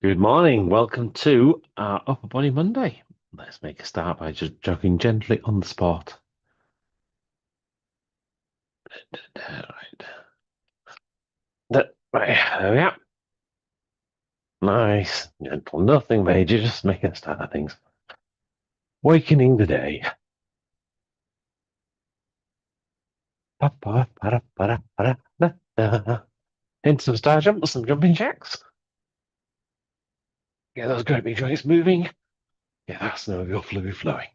Good morning. Welcome to our Upper Body Monday. Let's make a start by just jogging gently on the spot. Right. There we are. Nice. Gentle. Nothing major. Just making a start of things. Wakening the day. Into some star jumps, some jumping jacks. Get those great big joints moving. Get that snowmobile fluid flowing.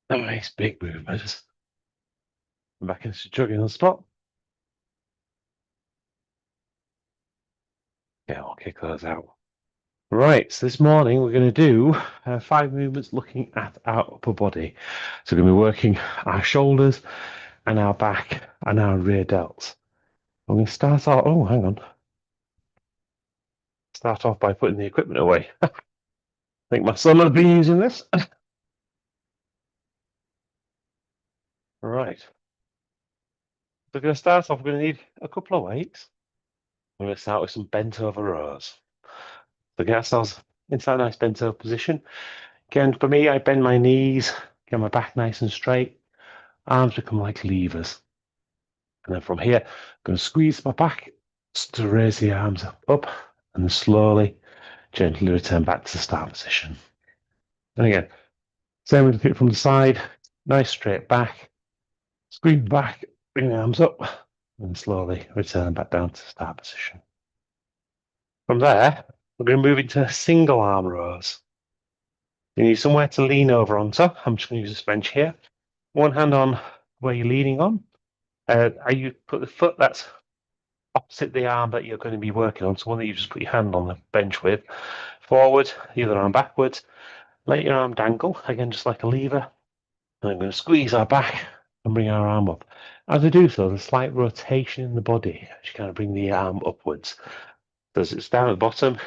Nice big movements. Back into jogging on the spot. Yeah, I'll kick those out. Right, so this morning we're going to do 5 movements looking at our upper body. So we're going to be working our shoulders and our back and our rear delts. I'm going to start off, oh, hang on. Start off by putting the equipment away. I think my son has been using this. Right. So we're going to start off, we're going to need a couple of weights. We're going to start with some bent over rows. So get ourselves into that nice bent over position. Again, for me, I bend my knees, get my back nice and straight. Arms become like levers. And then from here, I'm going to squeeze my back to raise the arms up and then slowly, gently return back to the start position. And again, same with it from the side, nice straight back, squeeze back, bring the arms up, and slowly return back down to the start position. From there, we're going to move into single arm rows. You need somewhere to lean over onto. I'm just going to use this bench here. One hand on where you're leaning on. You put the foot that's opposite the arm that you're going to be working on, so one that you just put your hand on the bench with, forward, the other arm backwards, let your arm dangle, again just like a lever, and I'm going to squeeze our back and bring our arm up. As I do so, there's a slight rotation in the body as you kind of bring the arm upwards. So as it's down at the bottom,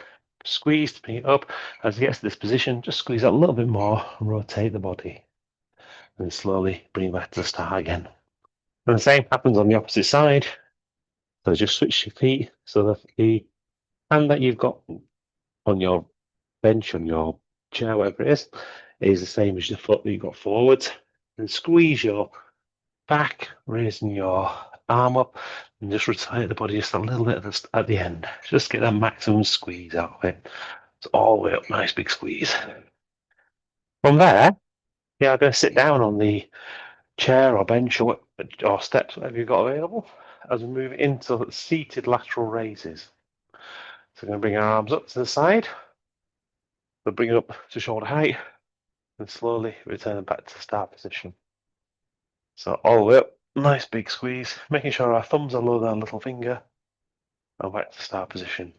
squeeze to bring it up. As it gets to this position, just squeeze out a little bit more and rotate the body. And then slowly bring it back to the start again. And the same happens on the opposite side. So just switch your feet so that the hand that you've got on your bench, on your chair, whatever it is the same as the foot that you've got forwards. And squeeze your back, raising your arm up, and just rotate the body just a little bit at the end. Just get that maximum squeeze out of it. It's all the way up, nice big squeeze. From there, I'm going to sit down on the chair or bench or steps, whatever you've got available, as we move into seated lateral raises. So we're going to bring our arms up to the side. We'll bring it up to shoulder height and slowly return back to the start position. So all the way up, nice big squeeze, making sure our thumbs are lower than our little finger, and back to start position.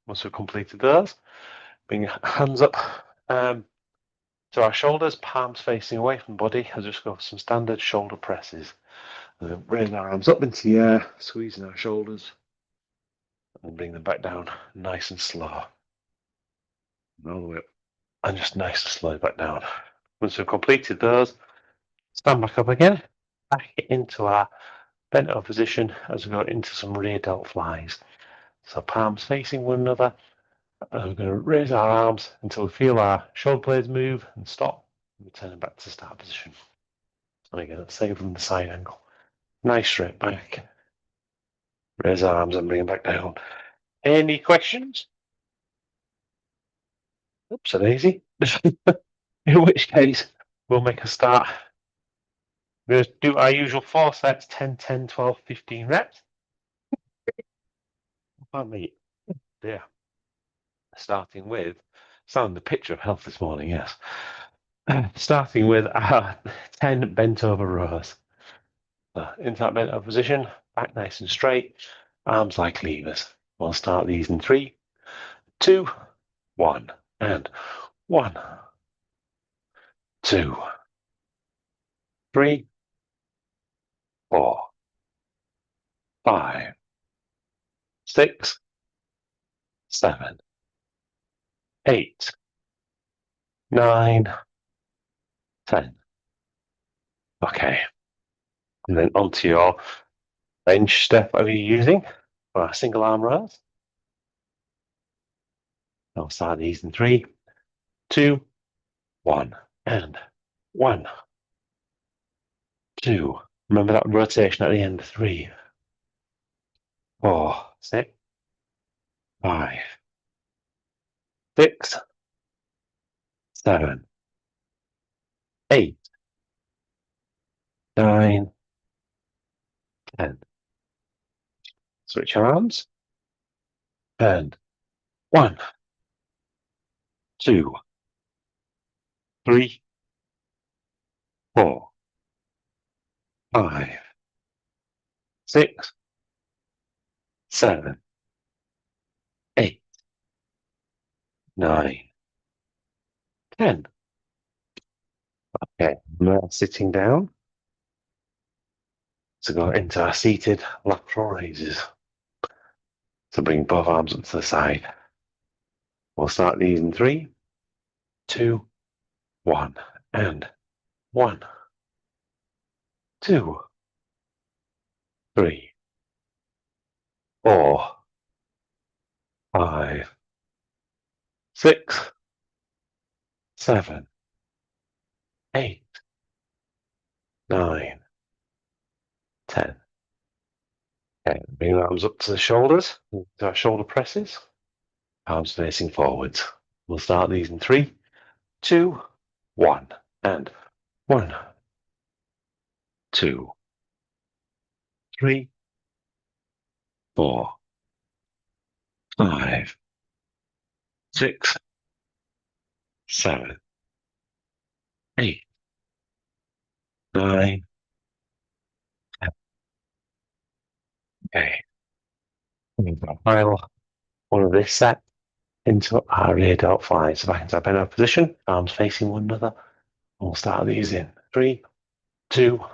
Once we've completed those, bring your hands up to our shoulders, palms facing away from the body, as we just go for some standard shoulder presses. And then bring our arms up into the air, squeezing our shoulders, and bring them back down nice and slow. And all the way up, and just nice and slow back down. Once we've completed those, stand back up again, back into our bent over position as we go into some rear delt flies. So palms facing one another, and we're going to raise our arms until we feel our shoulder blades move and stop, and return back to start position. And again, same from the side angle. Nice straight back. Raise our arms and bring them back down. Any questions? Oops, a daisy. In which case, we'll make a start. We're going to do our usual 4 sets, 10, 10, 12, 15 reps. Pardon me. Yeah. Starting with, sound the picture of health this morning, yes. Starting with our 10 bent over rows. Into that bent over position, back nice and straight, arms like levers. We'll start these in 3, 2, 1, and 1, 2, 3, 4, 5, 6, 7, 8, 9, 10. Okay. And then onto your bench step. Are you using? for our single arm rows. I'll start these in 3, 2, 1, and 1, 2. Remember that rotation at the end. 3, 4, 6, 5, 6, 7, 8, 9, 10. Switch arms. And 1, 2, 3, 4, 5, 6, 7, 8, 9, 10. Okay, now sitting down to go into our seated lateral raises. So bring both arms up to the side. We'll start these in 3, 2, 1, and 1, 2, 3, 4, 5, 6, 7, 8, 9, 10. Okay, bring the arms up to the shoulders, to our shoulder presses. Arms facing forwards. We'll start these in 3, 2, 1, and 1, 2, 3, 4, 5, 6, 7, 8, 9, 10. Okay. Final one of this set into our rear delt fly. So back into our bent over position, arms facing one another. We'll start these in 3, 2,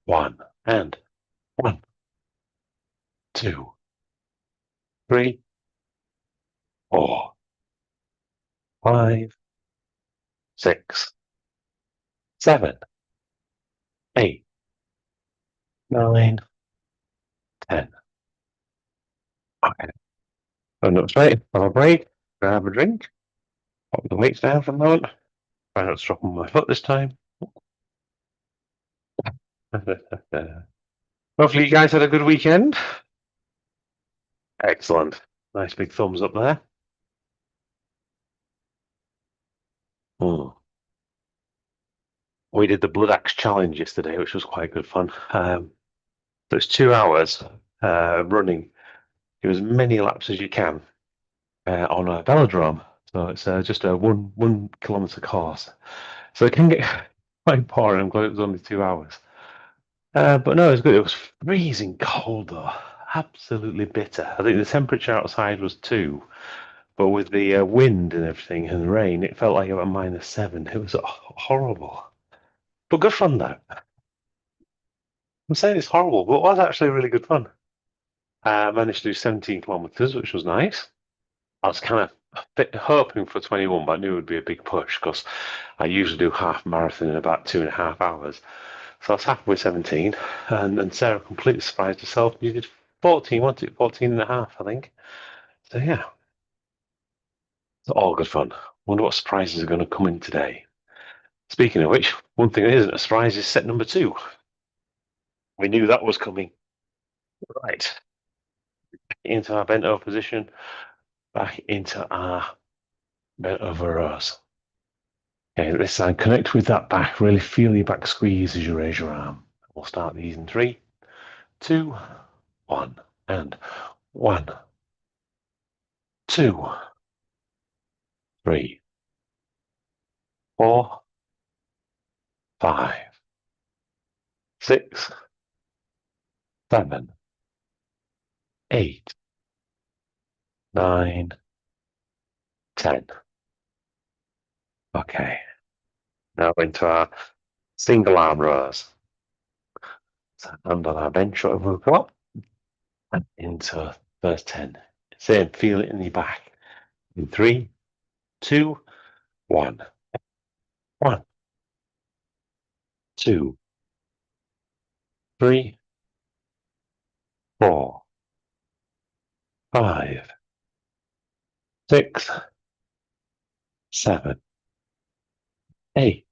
1, and 1, 2, 3, 4, 5, 6, 7, 8, 9, 10. Okay. Stand up straight, have a break, grab a drink, pop the weights down for a moment. Try not to drop on my foot this time. Hopefully you guys had a good weekend. Excellent. Nice big thumbs up there. We did the Blood Axe Challenge yesterday, which was quite good fun. So it's 2 hours running. Do as many laps as you can on a velodrome. So it's just a 1 kilometer course. So it can get quite boring. I'm glad it was only 2 hours. But no, it was good. It was freezing cold though. Absolutely bitter. I think the temperature outside was 2, but with the wind and everything and rain, it felt like about -7. It was horrible. But good fun though. I'm saying it's horrible, but it was actually really good fun. I managed to do 17 kilometers, which was nice. I was kind of hoping for 21, but I knew it would be a big push because I usually do half marathon in about 2.5 hours. So I was happy with 17, and Sarah completely surprised herself. You did 14, wasn't it? 14 and a half, I think. So yeah, it's all good fun. Wonder what surprises are going to come in today. Speaking of which, one thing that isn't a surprise is set number 2. We knew that was coming. Right, into our bent over position, back into our bent over rows. Okay, this side, connect with that back. Really feel your back squeeze as you raise your arm. We'll start these in 3, 2, 1, and 1, 2, 3, 4, 5, 6, 7, 8, 9, 10. Okay, now into our single arm rows. So hand on our bench, whatever we've got, and into first 10. Same, feel it in your back. In 3, 2, 1, 1, 2, 3, 4, 5, 6, 7, 8,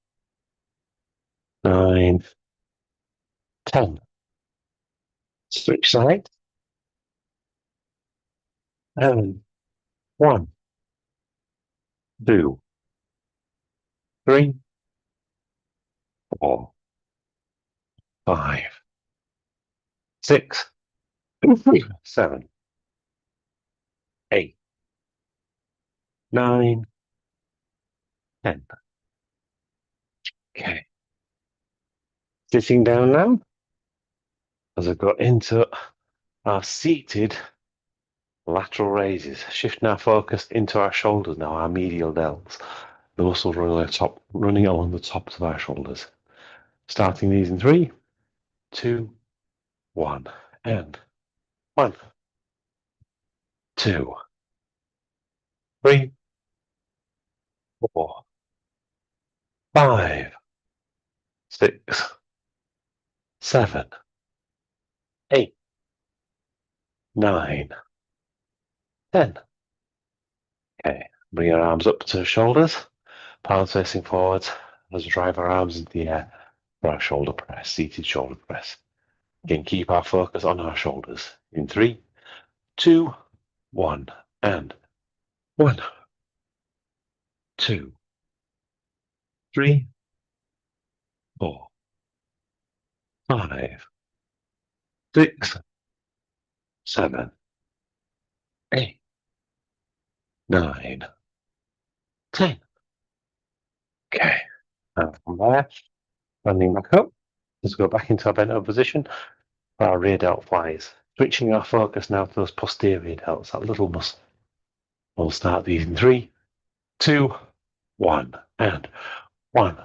9, 10. Switch side. 11, 1, 2, 3, 4, 5, 6, 7, 8, 9, 10. Okay. Sitting down now as I got into our seated lateral raises, shifting our focus into our shoulders now, our medial delts, the muscles running along the tops of our shoulders. Starting these in 3, 2, 1, and 1, 2, 3, 4, 5, 6, 7, 8, 9, 10. Okay, bring your arms up to the shoulders, palms facing forwards as we drive our arms into the air for our shoulder press, seated shoulder press. Again, keep our focus on our shoulders. In 3, 2, 1, and 1, 2, 3, 4, 5, 6, 7, 8, 9, 10. Okay, and from there, standing back up, let's go back into our bent over position for our rear delt flies. Switching our focus now to those posterior delts, that little muscle. We'll start these in 3, 2, 1, and 1,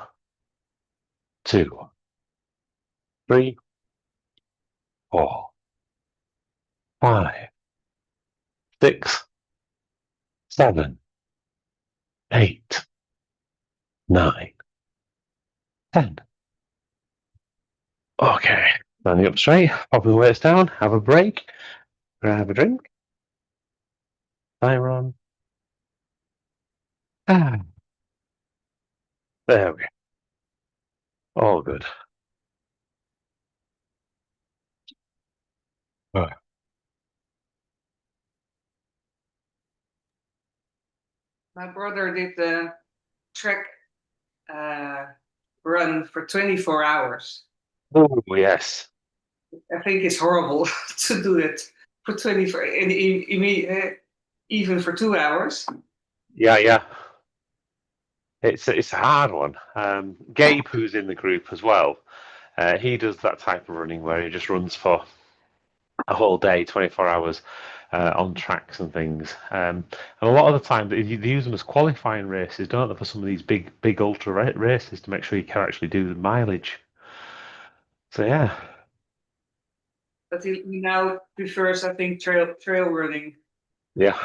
2, 3, 4, 5, 6, 7, 8, 9, 10. Okay, standing up straight, pop the weights down, have a break, grab a drink, timer on. Ah, there we go. All good. Right. My brother did the track run for 24 hours. Oh, yes. I think it's horrible to do it for 24, and even for 2 hours. Yeah. It's a hard one. Gabe, who's in the group as well, he does that type of running where he just runs for a whole day, 24 hours on tracks and things. And a lot of the time, they use them as qualifying races, don't they, for some of these big ultra races to make sure you can actually do the mileage. So, yeah. But he now prefers, I think, trail running. Yeah.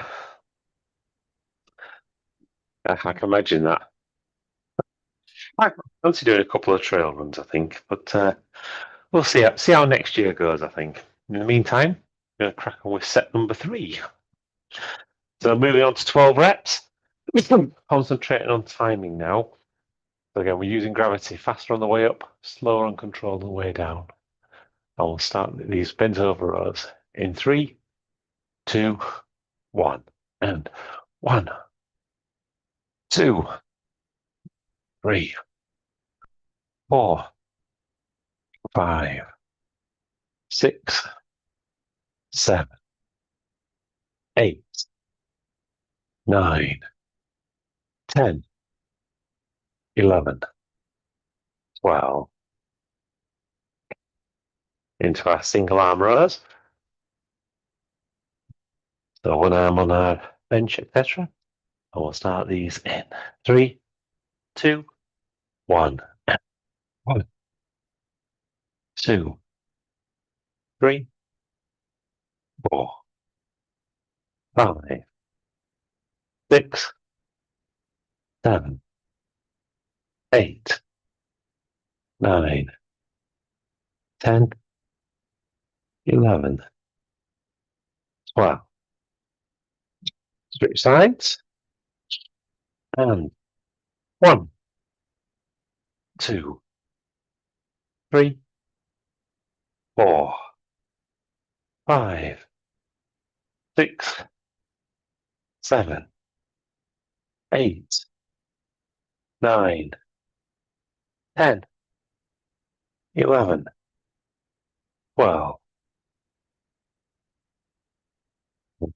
I can imagine that. I fancy doing a couple of trail runs, I think, but we'll see how next year goes, I think. In the meantime, I'm going to crack on with set number 3. So moving on to 12 reps. Concentrating on timing now. So again, we're using gravity faster on the way up, slower and controlled on the way down. And we'll start these bent over rows in 3, 2, 1, and 1, 2, 3, 4, 5, 6, 7, 8, 9, 10, 11, 12. Into our single arm rows. So one arm on our bench, etc. And we'll start these in 3, 2, 1, and 1, 2, 3, 4, 5, 6, 7, 8, 9, 10, 11, 12. Switch sides. And 1, 2, 3, 4, 5, 6, 7, 8, 9, 10, 11, 12.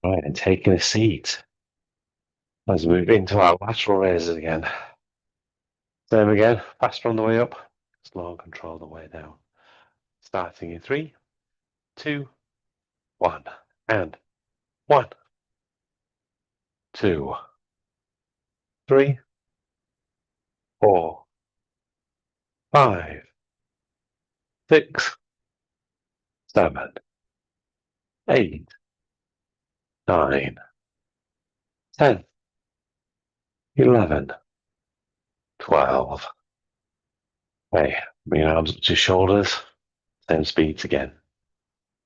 Right, and taking a seat. Let's move into our lateral raises again. Same again, faster on the way up, slow and control the way down. Starting in 3, 2, 1, and 1, 2, 3, 4, 5, 6, 7, 8, 9, 10, 11, 12. Okay, bring your arms up to your shoulders, same speeds again.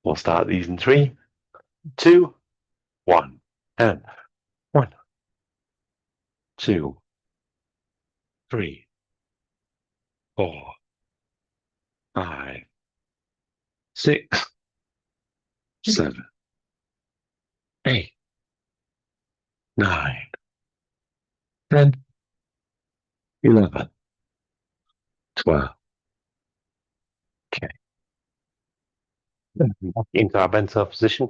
We'll start these in 3, 2, 1, and 1, 2, 3, 4, 5, 6, 7, 8, 9, 10, 11, 12. Okay. Back into our bent over position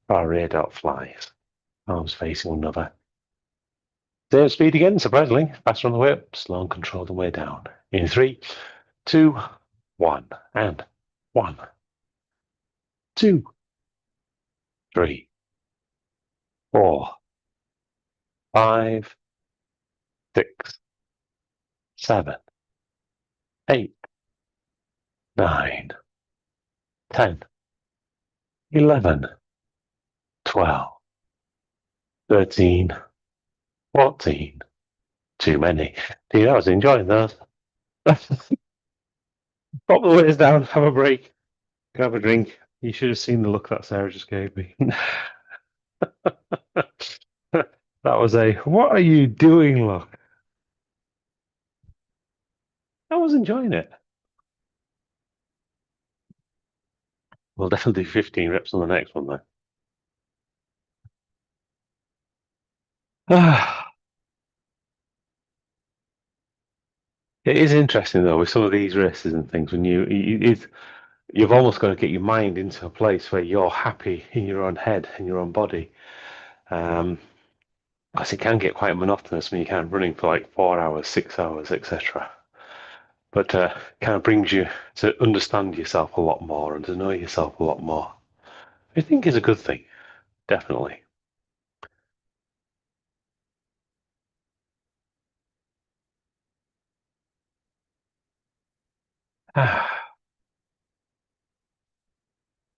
for our rear delt flies. Arms facing one another. Same speed again, surprisingly. Faster on the way up, slow and controlled the way down. In 3, 2, 1, and 1, 2, 3, 4, 5, 6, 7, 8, 9, 10, 11, 12, 13, 14. Too many. I was enjoying those. Pop the weights down, have a break, have a drink. You should have seen the look that Sarah just gave me. That was a, what are you doing look? I was enjoying it. We'll definitely do 15 reps on the next one, though. It is interesting, though, with some of these races and things, when you've almost got to get your mind into a place where you're happy in your own head and your own body. Because it can get quite monotonous when you're kind of running for like 4 hours, 6 hours, etc. But kind of brings you to understand yourself a lot more and to know yourself a lot more. I think is a good thing, definitely. And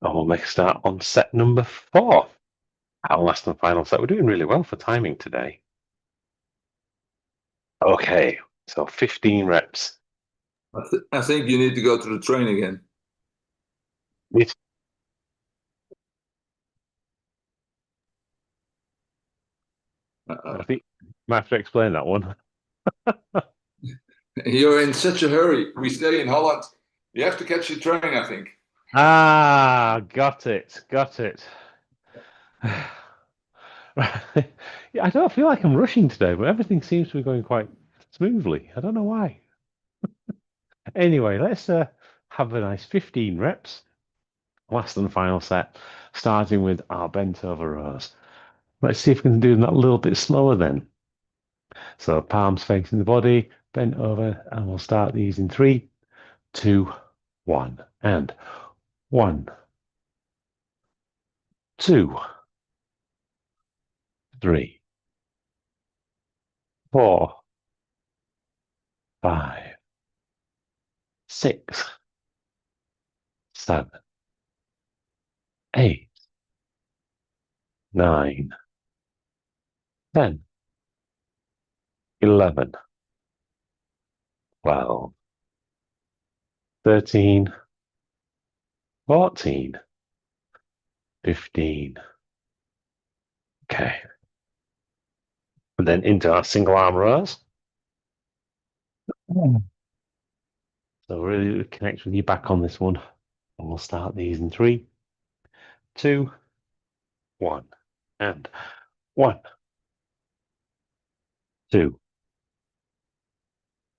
we'll make a start on set number 4. Our last and final set. We're doing really well for timing today. Okay, so 15 reps. I think you need to go to the train again. I think you might have to explain that one. You're in such a hurry. We stay in Holland. You have to catch the train, I think. Ah, got it. Yeah, I don't feel like I'm rushing today, but everything seems to be going quite smoothly. I don't know why. Anyway, let's have a nice 15 reps. Last and final set, starting with our bent over rows. Let's see if we can do that a little bit slower then. So palms facing the body, bent over, and we'll start these in 3, 2, 1, and 1, 2, 3, 4, 5, 6, 7, 8, 9, 10, 11, 12, 13, 14, 15. Okay. And then into our single arm rows. So really connect with your back on this one. And we'll start these in 3, 2, 1. And 1, 2,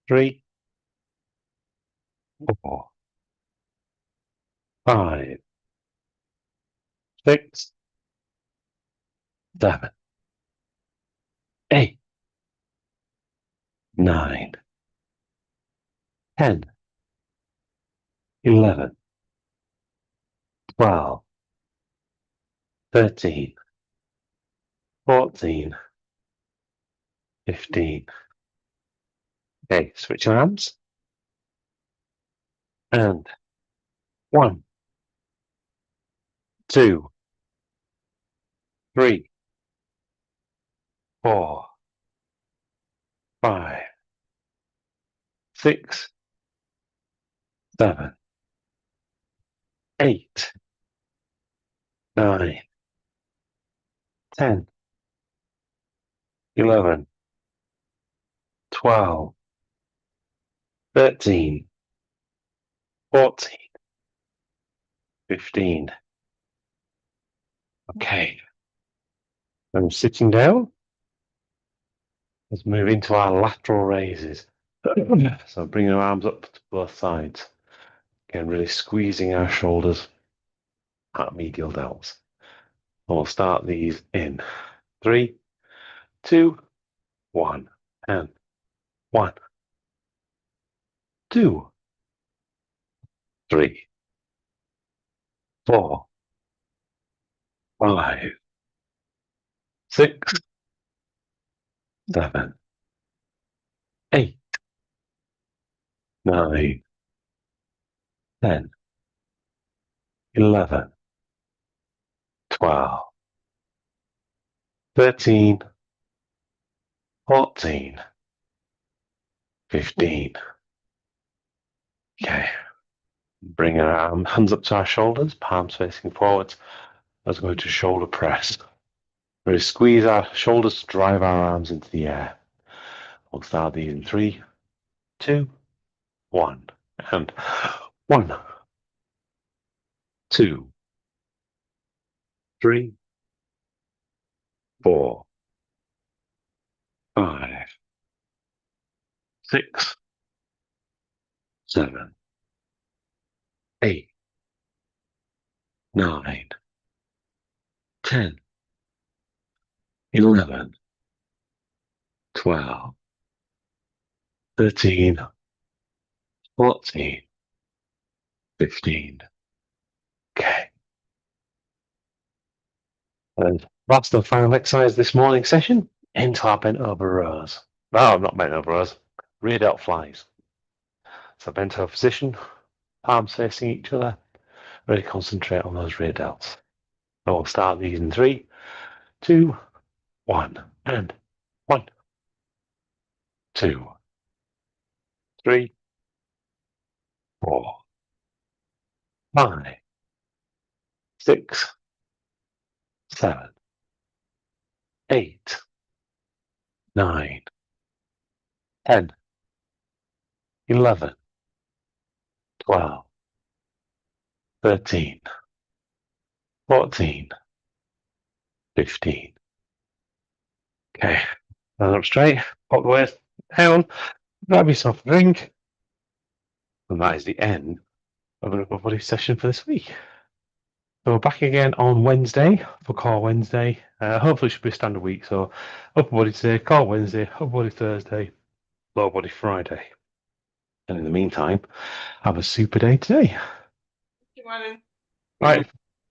3, 4, 5, 6, 7, 8, 9, 10, 11, 12, 13, 14, 15. Okay, switch arms. And 1, 2, 3, 4, 5, 6, 7, 8, 9, 10, 11, 12, 13, 14, 15. Okay. I'm sitting down. Let's move into our lateral raises. So bringing our arms up to both sides. Again, really squeezing our shoulders at medial delts. And we'll start these in 3, 2, 1. And 1, 2, 3, 4, 5, 6, 7, 8, 9, 10, 11, 12, 13, 14, 15. Okay. Bring our hands up to our shoulders, palms facing forwards. Let's go to shoulder press. Really squeeze our shoulders to drive our arms into the air. We'll start these in 3, 2, 1. And 1, 2, 3, 4, 5, 6, 7, 8, 9, 10, 11, 12, 13, 14, 15. Okay. And last and final exercise this morning session, into our bent over rows. No, not bent over rows, rear delt flies. So bent over position, palms facing each other. Really concentrate on those rear delts. And we'll start these in 3, 2, 1. And 1, 2, 3, 4, 5, 6, 7, 8, 9, 10, 11, 12, 13, 14, 15. Okay, stand up straight, pop the waist down, grab yourself a drink, and that is the end of an upper body session for this week. So we're back again on Wednesday for Core Wednesday. Hopefully it should be a standard week. So upper body today, Core Wednesday, upper body Thursday, lower body Friday. And in the meantime, have a super day today. Good morning. Right.